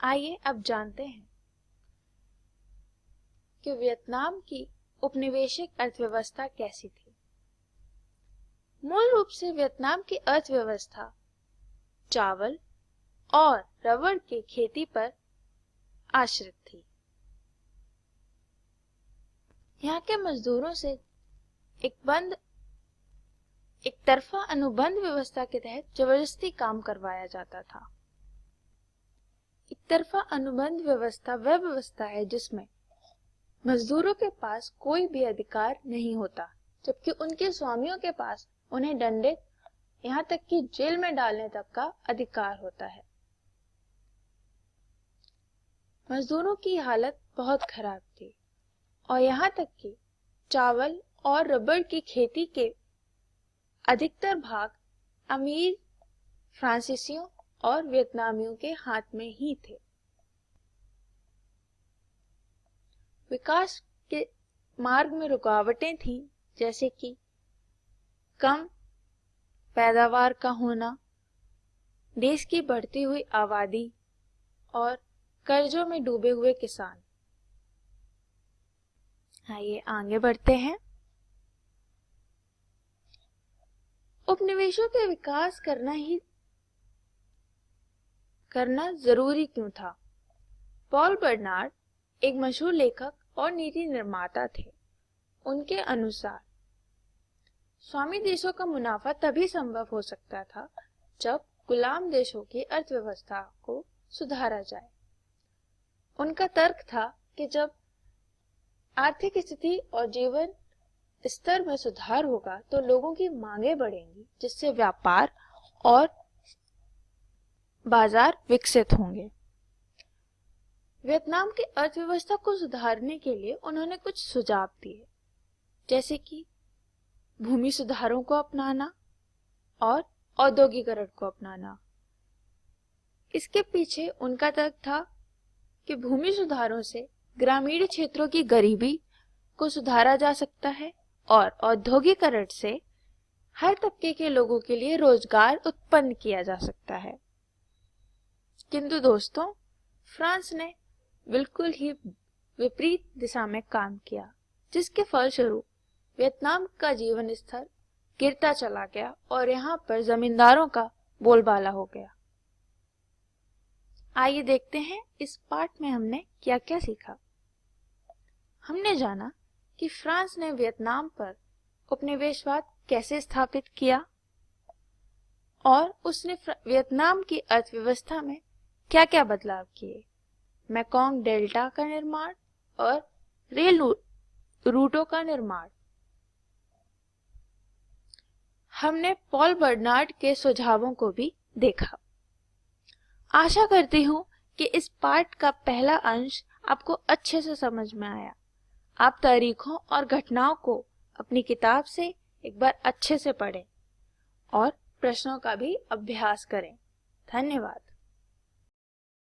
आइए अब जानते हैं कि वियतनाम की उपनिवेशिक अर्थव्यवस्था कैसी थी। मूल रूप से वियतनाम की अर्थव्यवस्था चावल और रबर की खेती पर आश्रित थी। यहाँ के मजदूरों से एक तरफा अनुबंध व्यवस्था के तहत जबरदस्ती काम करवाया जाता था। एक तरफा अनुबंध व्यवस्था वह व्यवस्था है जिसमें मजदूरों के पास कोई भी अधिकार नहीं होता, जबकि उनके स्वामियों के पास उन्हें दंडित, यहाँ तक कि जेल में डालने तक का अधिकार होता है। मजदूरों की हालत बहुत खराब थी और यहाँ तक कि चावल और रबर की खेती के अधिकतर भाग अमीर फ्रांसीसियों और वियतनामियों के हाथ में ही थे। विकास के मार्ग में रुकावटें थीं, जैसे कि कम पैदावार का होना, देश की बढ़ती हुई आबादी और कर्जों में डूबे हुए किसान। आइए आगे बढ़ते हैं। उपनिवेशों के विकास करना जरूरी क्यों था? पॉल बर्नार्ड एक मशहूर लेखक और नीति निर्माता थे। उनके अनुसार स्वामी देशों का मुनाफा तभी संभव हो सकता था जब गुलाम देशों की अर्थव्यवस्था को सुधारा जाए। उनका तर्क था कि जब आर्थिक स्थिति और जीवन स्तर में सुधार होगा तो लोगों की मांगें बढ़ेंगी, जिससे व्यापार और बाजार विकसित होंगे। वियतनाम की अर्थव्यवस्था को सुधारने के लिए उन्होंने कुछ सुझाव दिए, जैसे कि भूमि सुधारों को अपनाना और औद्योगिकरण को अपनाना। इसके पीछे उनका तर्क था कि भूमि सुधारों से ग्रामीण क्षेत्रों की गरीबी को सुधारा जा सकता है और औद्योगिकरण से हर तबके के लोगों के लिए रोजगार उत्पन्न किया जा सकता है। किंतु दोस्तों, फ्रांस ने बिल्कुल ही विपरीत दिशा में काम किया, जिसके फलस्वरूप वियतनाम का जीवन स्तर गिरता चला गया और यहाँ पर जमींदारों का बोलबाला हो गया। आइए देखते हैं इस पाठ में हमने क्या क्या सीखा। हमने जाना कि फ्रांस ने वियतनाम पर उपनिवेशवाद कैसे स्थापित किया और उसने वियतनाम की अर्थव्यवस्था में क्या क्या बदलाव किए। मेकोंग डेल्टा का निर्माण और रेल रूटों का निर्माण। हमने पॉल बर्नार्ड के सुझावों को भी देखा। आशा करती हूँ कि इस पाठ का पहला अंश आपको अच्छे से समझ में आया। आप तारीखों और घटनाओं को अपनी किताब से एक बार अच्छे से पढ़ें और प्रश्नों का भी अभ्यास करें। धन्यवाद।